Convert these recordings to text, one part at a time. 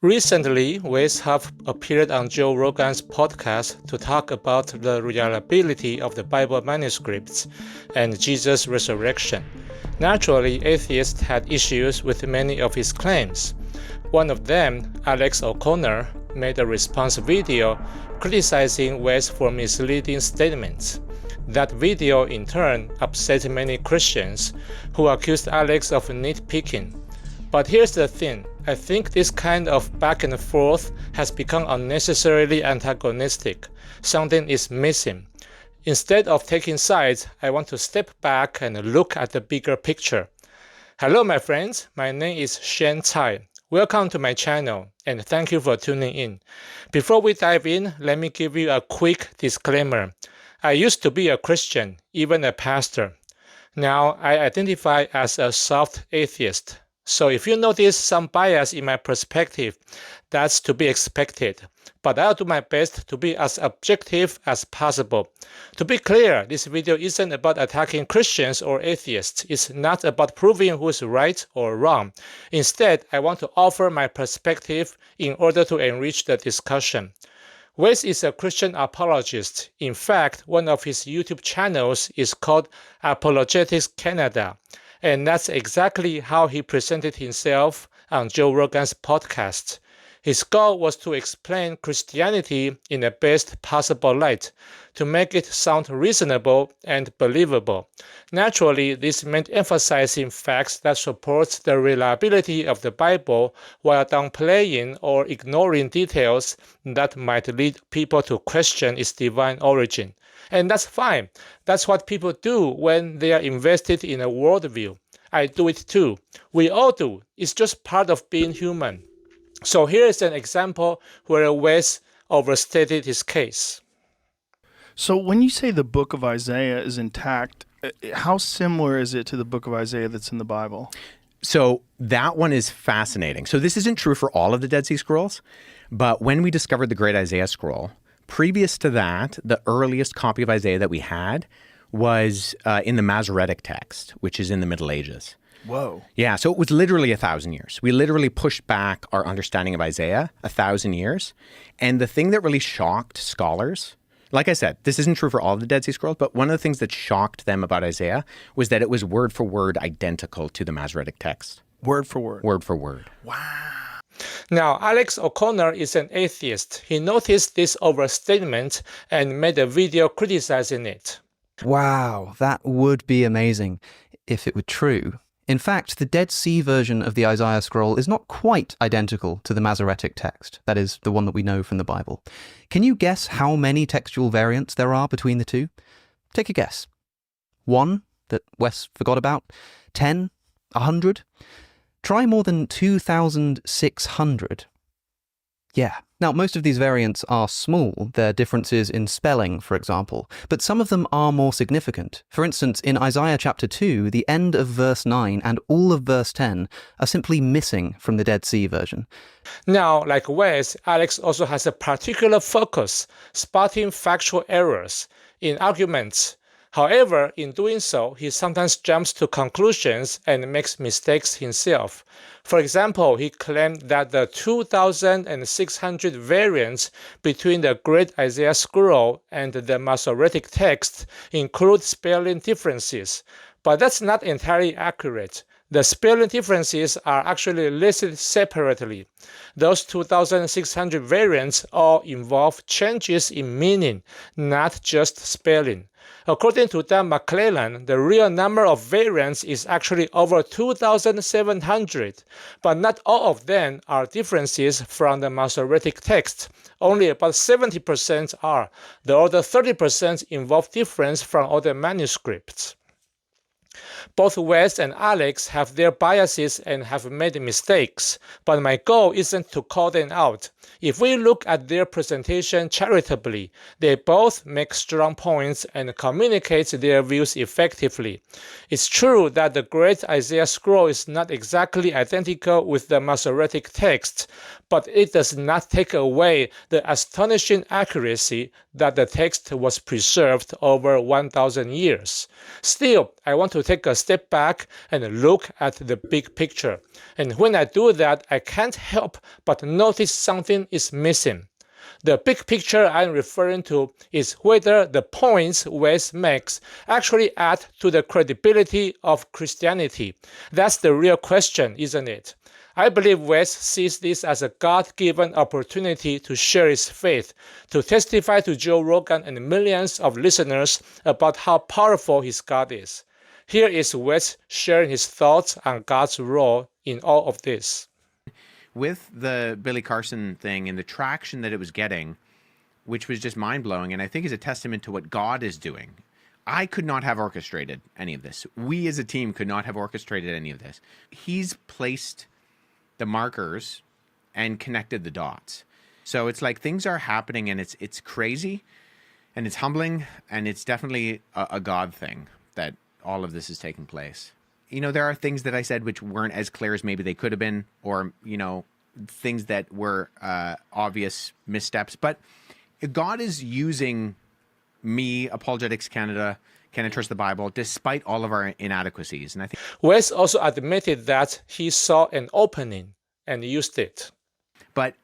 Recently, Wes Huff appeared on Joe Rogan's podcast to talk about the reliability of the Bible manuscripts and Jesus' resurrection. Naturally, atheists had issues with many of his claims. One of them, Alex O'Connor, made a response video criticizing Wes for misleading statements. That video, in turn, upset many Christians who accused Alex of nitpicking. But here's the thing, I think this kind of back and forth has become unnecessarily antagonistic. Something is missing. Instead of taking sides, I want to step back and look at the bigger picture. Hello my friends, my name is Shen Cai. Welcome to my channel, and thank you for tuning in. Before we dive in, let me give you a quick disclaimer. I used to be a Christian, even a pastor. Now I identify as a soft atheist. So if you notice some bias in my perspective, that's to be expected. But I'll do my best to be as objective as possible. To be clear, this video isn't about attacking Christians or atheists. It's not about proving who's right or wrong. Instead, I want to offer my perspective in order to enrich the discussion. Wes is a Christian apologist. In fact, one of his YouTube channels is called Apologetics Canada. And that's exactly how he presented himself on Joe Rogan's podcast. His goal was to explain Christianity in the best possible light, to make it sound reasonable and believable. Naturally, this meant emphasizing facts that support the reliability of the Bible while downplaying or ignoring details that might lead people to question its divine origin. And that's fine. That's what people do when they are invested in a worldview. I do it too. We all do. It's just part of being human. So here is an example where Wes overstated his case. So when you say the book of Isaiah is intact, how similar is it to the book of Isaiah that's in the Bible? So that one is fascinating. So this isn't true for all of the Dead Sea Scrolls, but when we discovered the Great Isaiah Scroll, previous to that, the earliest copy of Isaiah that we had was in the Masoretic text, which is in the Middle Ages. Whoa. Yeah, so it was literally 1,000 years. We literally pushed back our understanding of Isaiah 1,000 years. And the thing that really shocked scholars, like I said, this isn't true for all of the Dead Sea Scrolls, but one of the things that shocked them about Isaiah was that it was word for word identical to the Masoretic text. Word for word. Word for word. Wow. Now, Alex O'Connor is an atheist. He noticed this overstatement and made a video criticizing it. Wow, that would be amazing if it were true. In fact, the Dead Sea version of the Isaiah scroll is not quite identical to the Masoretic text, that is, the one that we know from the Bible. Can you guess how many textual variants there are between the two? Take a guess. 1 that Wes forgot about? 10? 100? Try more than 2,600. Yeah. Now, most of these variants are small. They're differences in spelling, for example, but some of them are more significant. For instance, in Isaiah chapter 2, the end of verse 9 and all of verse 10 are simply missing from the Dead Sea version. Now, like Wes, Alex also has a particular focus, spotting factual errors in arguments. However, in doing so, he sometimes jumps to conclusions and makes mistakes himself. For example, he claimed that the 2,600 variants between the Great Isaiah Scroll and the Masoretic text include spelling differences, but that's not entirely accurate. The spelling differences are actually listed separately. Those 2,600 variants all involve changes in meaning, not just spelling. According to Dan McClellan, the real number of variants is actually over 2,700, but not all of them are differences from the Masoretic text. Only about 70% are. The other 30% involve difference from other manuscripts. Both Wes and Alex have their biases and have made mistakes, but my goal isn't to call them out. If we look at their presentation charitably, they both make strong points and communicate their views effectively. It's true that the Great Isaiah Scroll is not exactly identical with the Masoretic text, but it does not take away the astonishing accuracy that the text was preserved over 1,000 years. Still, I want to to take a step back and look at the big picture. And when I do that, I can't help but notice something is missing. The big picture I'm referring to is whether the points Wes makes actually add to the credibility of Christianity. That's the real question, isn't it? I believe Wes sees this as a God-given opportunity to share his faith, to testify to Joe Rogan and millions of listeners about how powerful his God is. Here is Wes sharing his thoughts on God's role in all of this. With the Billy Carson thing and the traction that it was getting, which was just mind-blowing, and I think is a testament to what God is doing. I could not have orchestrated any of this. We as a team could not have orchestrated any of this. He's placed the markers and connected the dots. So it's like things are happening, and it's crazy, and it's humbling, and it's definitely a God thing that all of this is taking place. You know, there are things that I said which weren't as clear as maybe they could have been, or, you know, things that were obvious missteps. But God is using me, Apologetics Canada, Can I Trust the Bible, despite all of our inadequacies. And I think Wes also admitted that he saw an opening and used it. But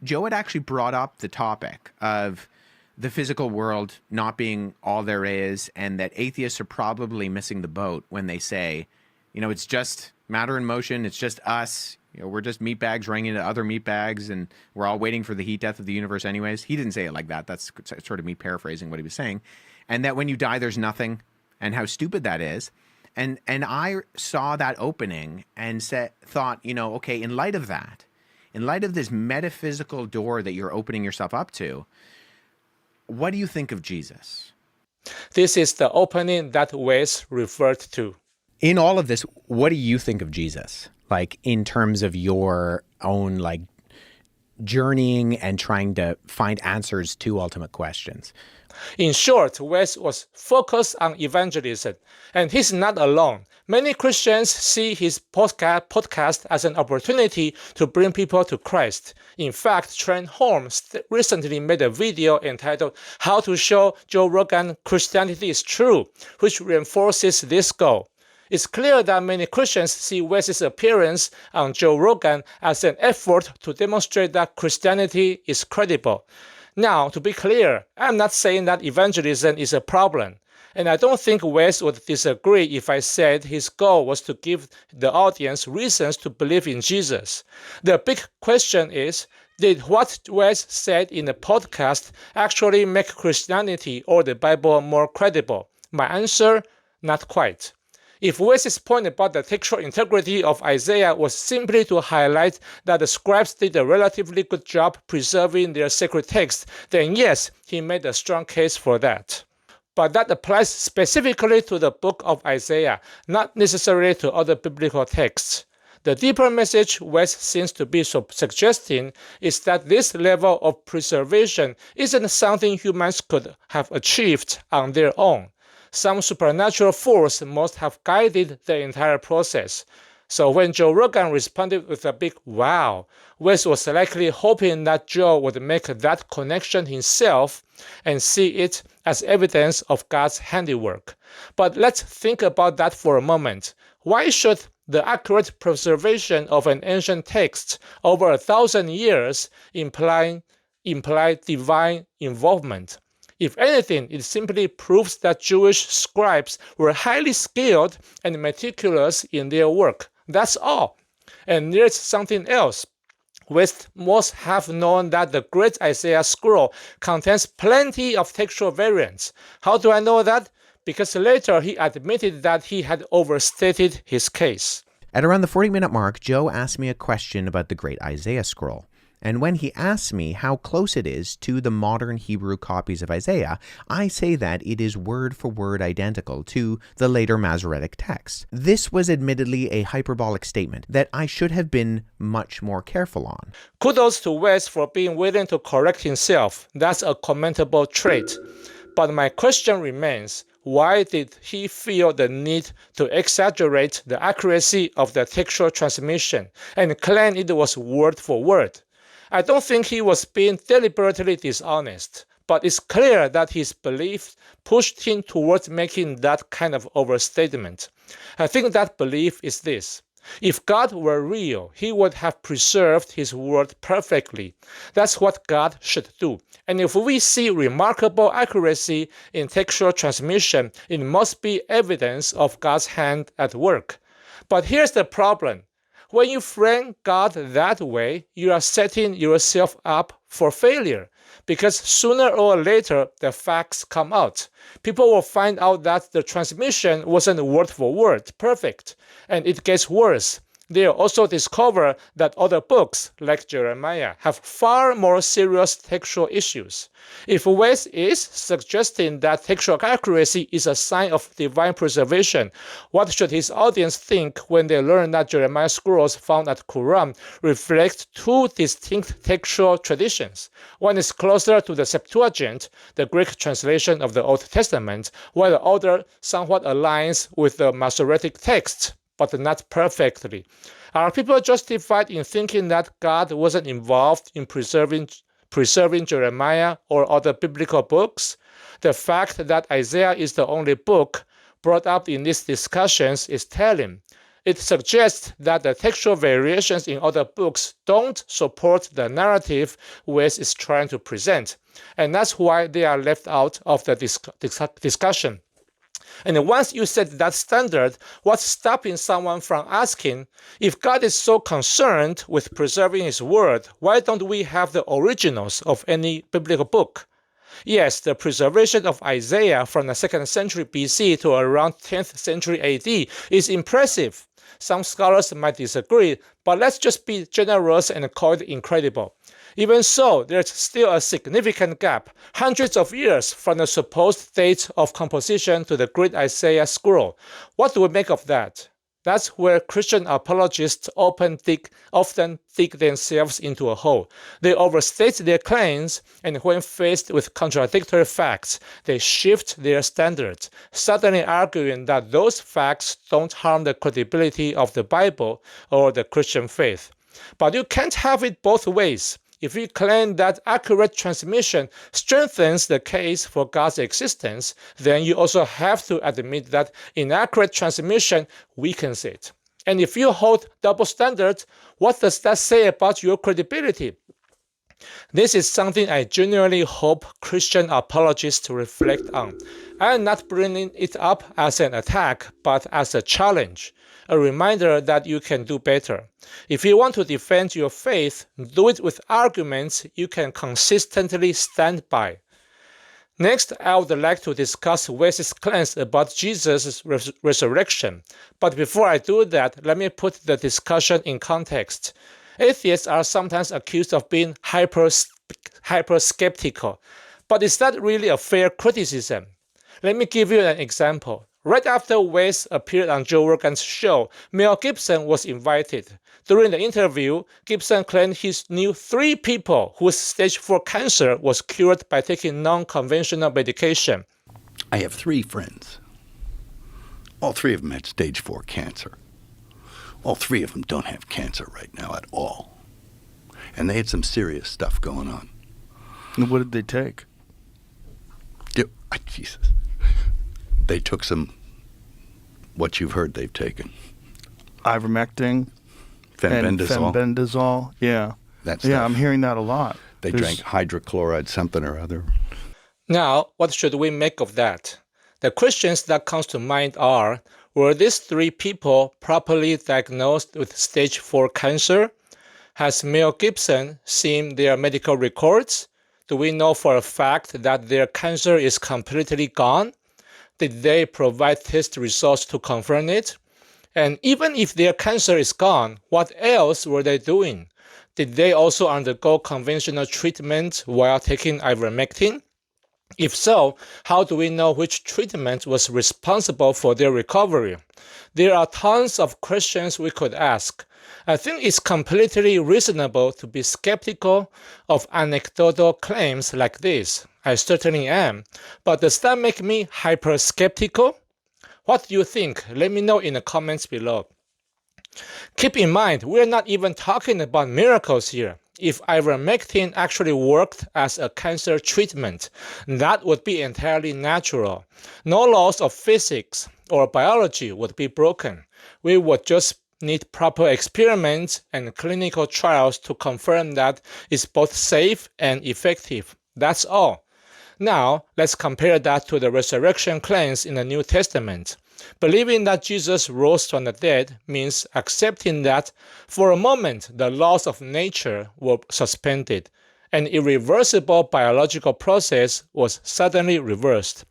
Joe had actually brought up the topic of the physical world not being all there is, and that atheists are probably missing the boat when they say, you know, it's just matter in motion, it's just us, you know, we're just meat bags running into other meat bags, and we're all waiting for the heat death of the universe anyways. He didn't say it like that. That's sort of me paraphrasing what he was saying. And that when you die, there's nothing, and how stupid that is. And I saw that opening and thought, you know, okay, in light of that, in light of this metaphysical door that you're opening yourself up to, what do you think of Jesus? This is the opening that Wes referred to. In all of this, what do you think of Jesus? Like, in terms of your own, like, journeying and trying to find answers to ultimate questions? In short, Wes was focused on evangelism, and he's not alone. Many Christians see his podcast as an opportunity to bring people to Christ. In fact, Trent Holmes recently made a video entitled How to Show Joe Rogan Christianity is True, which reinforces this goal. It's clear that many Christians see Wes's appearance on Joe Rogan as an effort to demonstrate that Christianity is credible. Now, to be clear, I'm not saying that evangelism is a problem, and I don't think Wes would disagree if I said his goal was to give the audience reasons to believe in Jesus. The big question is, did what Wes said in the podcast actually make Christianity or the Bible more credible? My answer, not quite. If Wes's point about the textual integrity of Isaiah was simply to highlight that the scribes did a relatively good job preserving their sacred text, then yes, he made a strong case for that. But that applies specifically to the book of Isaiah, not necessarily to other biblical texts. The deeper message Wes seems to be suggesting is that this level of preservation isn't something humans could have achieved on their own. Some supernatural force must have guided the entire process. So when Joe Rogan responded with a big wow, Wes was likely hoping that Joe would make that connection himself and see it as evidence of God's handiwork. But let's think about that for a moment. Why should the accurate preservation of an ancient text over 1,000 years imply divine involvement? If anything, it simply proves that Jewish scribes were highly skilled and meticulous in their work. That's all. And there's something else. Wes must have known that the great Isaiah scroll contains plenty of textual variants. How do I know that? Because later he admitted that he had overstated his case. At around the 40-minute mark, Joe asked me a question about the great Isaiah scroll. And when he asks me how close it is to the modern Hebrew copies of Isaiah, I say that it is word for word identical to the later Masoretic text. This was admittedly a hyperbolic statement that I should have been much more careful on. Kudos to Wes for being willing to correct himself. That's a commendable trait. But my question remains, why did he feel the need to exaggerate the accuracy of the textual transmission and claim it was word for word? I don't think he was being deliberately dishonest, but it's clear that his belief pushed him towards making that kind of overstatement. I think that belief is this. If God were real, he would have preserved his word perfectly. That's what God should do. And if we see remarkable accuracy in textual transmission, it must be evidence of God's hand at work. But here's the problem. When you frame God that way, you are setting yourself up for failure. Because sooner or later, the facts come out. People will find out that the transmission wasn't word for word perfect, and it gets worse. They'll also discover that other books, like Jeremiah, have far more serious textual issues. If Wes is suggesting that textual accuracy is a sign of divine preservation, what should his audience think when they learn that Jeremiah scrolls found at Qumran reflect two distinct textual traditions? One is closer to the Septuagint, the Greek translation of the Old Testament, while the other somewhat aligns with the Masoretic text, but not perfectly. Are people justified in thinking that God wasn't involved in preserving Jeremiah or other biblical books? The fact that Isaiah is the only book brought up in these discussions is telling. It suggests that the textual variations in other books don't support the narrative Wes is trying to present, and that's why they are left out of the discussion. And once you set that standard, what's stopping someone from asking, if God is so concerned with preserving his word, why don't we have the originals of any biblical book? Yes, the preservation of Isaiah from the 2nd century BC to around 10th century AD is impressive. Some scholars might disagree, but let's just be generous and call it incredible. Even so, there's still a significant gap, hundreds of years from the supposed date of composition to the great Isaiah scroll. What do we make of that? That's where Christian apologists often dig themselves into a hole. They overstate their claims, and when faced with contradictory facts, they shift their standards, suddenly arguing that those facts don't harm the credibility of the Bible or the Christian faith. But you can't have it both ways. If you claim that accurate transmission strengthens the case for God's existence, then you also have to admit that inaccurate transmission weakens it. And if you hold double standards, what does that say about your credibility? This is something I genuinely hope Christian apologists reflect on. I am not bringing it up as an attack, but as a challenge, a reminder that you can do better. If you want to defend your faith, do it with arguments you can consistently stand by. Next, I would like to discuss Wes's claims about Jesus' resurrection. But before I do that, let me put the discussion in context. Atheists are sometimes accused of being hyper-skeptical. But is that really a fair criticism? Let me give you an example. Right after Wes appeared on Joe Rogan's show, Mel Gibson was invited. During the interview, Gibson claimed he knew 3 people whose stage 4 cancer was cured by taking non-conventional medication. I have 3 friends. All 3 of them had stage 4 cancer. All 3 of them don't have cancer right now at all. And they had some serious stuff going on. And what did they take? Jesus. They took some, what you've heard they've taken. Ivermectin. Fenbendazole. Fenbendazole, yeah. Yeah, I'm hearing that a lot. They drank hydrochloride something or other. Now, what should we make of that? The questions that comes to mind are, were these 3 people properly diagnosed with stage 4 cancer? Has Mel Gibson seen their medical records? Do we know for a fact that their cancer is completely gone? Did they provide test results to confirm it? And even if their cancer is gone, what else were they doing? Did they also undergo conventional treatment while taking ivermectin? If so, how do we know which treatment was responsible for their recovery? There are tons of questions we could ask. I think it's completely reasonable to be skeptical of anecdotal claims like this. I certainly am. But does that make me hyper-skeptical? What do you think? Let me know in the comments below. Keep in mind, we're not even talking about miracles here. If ivermectin actually worked as a cancer treatment, that would be entirely natural. No laws of physics, or biology would be broken. We would just need proper experiments and clinical trials to confirm that it's both safe and effective. That's all. Now, let's compare that to the resurrection claims in the New Testament. Believing that Jesus rose from the dead means accepting that, for a moment, the laws of nature were suspended. An irreversible biological process was suddenly reversed.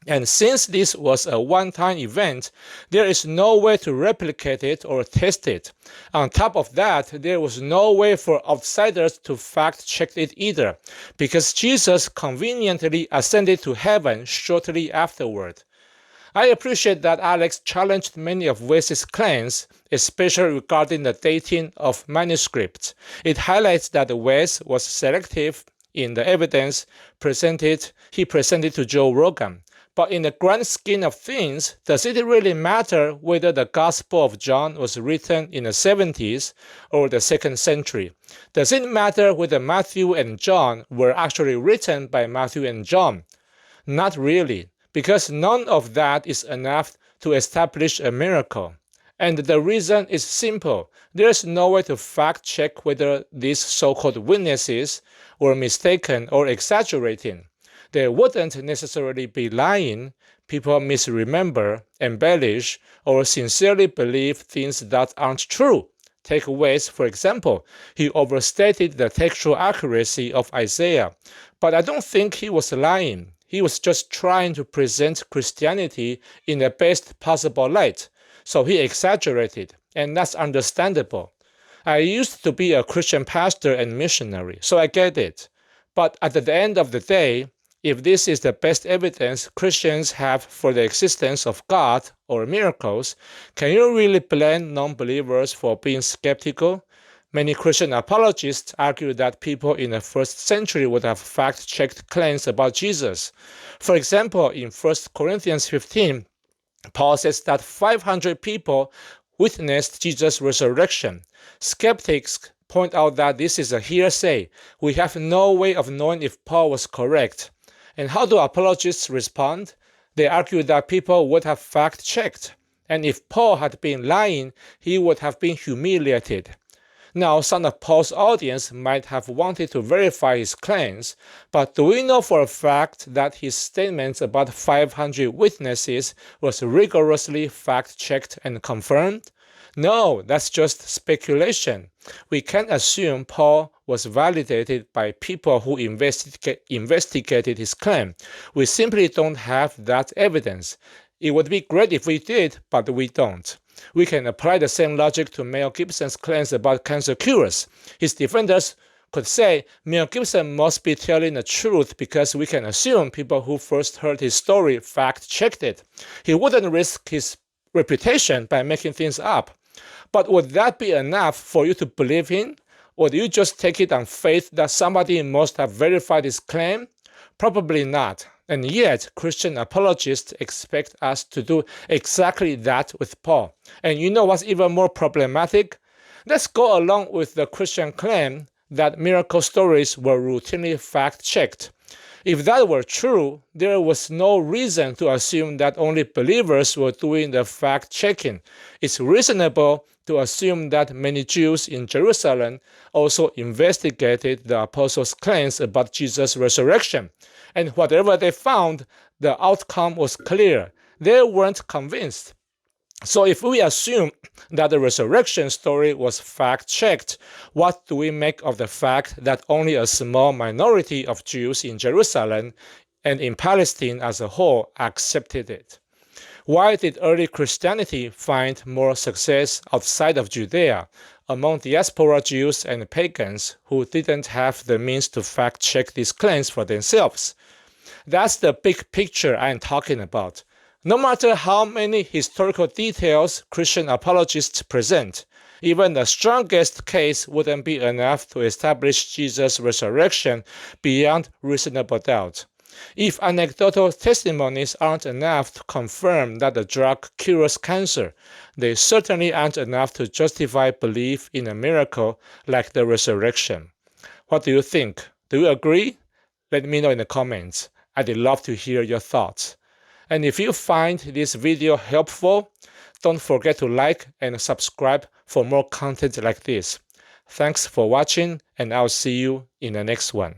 And since this was a one-time event, there is no way to replicate it or test it. On top of that, there was no way for outsiders to fact-check it either, because Jesus conveniently ascended to heaven shortly afterward. I appreciate that Alex challenged many of Wes's claims, especially regarding the dating of manuscripts. It highlights that Wes was selective in the evidence he presented to Joe Rogan. But in the grand scheme of things, does it really matter whether the Gospel of John was written in the 70s or the 2nd century? Does it matter whether Matthew and John were actually written by Matthew and John? Not really, because none of that is enough to establish a miracle. And the reason is simple. There's no way to fact-check whether these so-called witnesses were mistaken or exaggerating. They wouldn't necessarily be lying. People misremember, embellish, or sincerely believe things that aren't true. Take Wes, for example. He overstated the textual accuracy of Isaiah, but I don't think he was lying. He was just trying to present Christianity in the best possible light, so he exaggerated, and that's understandable. I used to be a Christian pastor and missionary, so I get it. But at the end of the day, if this is the best evidence Christians have for the existence of God or miracles, can you really blame non-believers for being skeptical? Many Christian apologists argue that people in the 1st century would have fact-checked claims about Jesus. For example, in 1 Corinthians 15, Paul says that 500 people witnessed Jesus' resurrection. Skeptics point out that this is a hearsay. We have no way of knowing if Paul was correct. And how do apologists respond? They argue that people would have fact-checked, and if Paul had been lying, he would have been humiliated. Now, some of Paul's audience might have wanted to verify his claims, but do we know for a fact that his statements about 500 witnesses was rigorously fact-checked and confirmed? No, that's just speculation. We can't assume Paul was validated by people who investigated his claim. We simply don't have that evidence. It would be great if we did, but we don't. We can apply the same logic to Mel Gibson's claims about cancer cures. His defenders could say Mel Gibson must be telling the truth because we can assume people who first heard his story fact-checked it. He wouldn't risk his reputation by making things up. But would that be enough for you to believe in? Or do you just take it on faith that somebody must have verified his claim? Probably not. And yet, Christian apologists expect us to do exactly that with Paul. And you know what's even more problematic? Let's go along with the Christian claim that miracle stories were routinely fact-checked. If that were true, there was no reason to assume that only believers were doing the fact-checking. It's reasonable to assume that many Jews in Jerusalem also investigated the apostles' claims about Jesus' resurrection. And whatever they found, the outcome was clear. They weren't convinced. So if we assume that the resurrection story was fact-checked, what do we make of the fact that only a small minority of Jews in Jerusalem and in Palestine as a whole accepted it? Why did early Christianity find more success outside of Judea, among diaspora Jews and pagans who didn't have the means to fact-check these claims for themselves? That's the big picture I'm talking about. No matter how many historical details Christian apologists present, even the strongest case wouldn't be enough to establish Jesus' resurrection beyond reasonable doubt. If anecdotal testimonies aren't enough to confirm that the drug cures cancer, they certainly aren't enough to justify belief in a miracle like the resurrection. What do you think? Do you agree? Let me know in the comments. I'd love to hear your thoughts. And if you find this video helpful, don't forget to like and subscribe for more content like this. Thanks for watching, and I'll see you in the next one.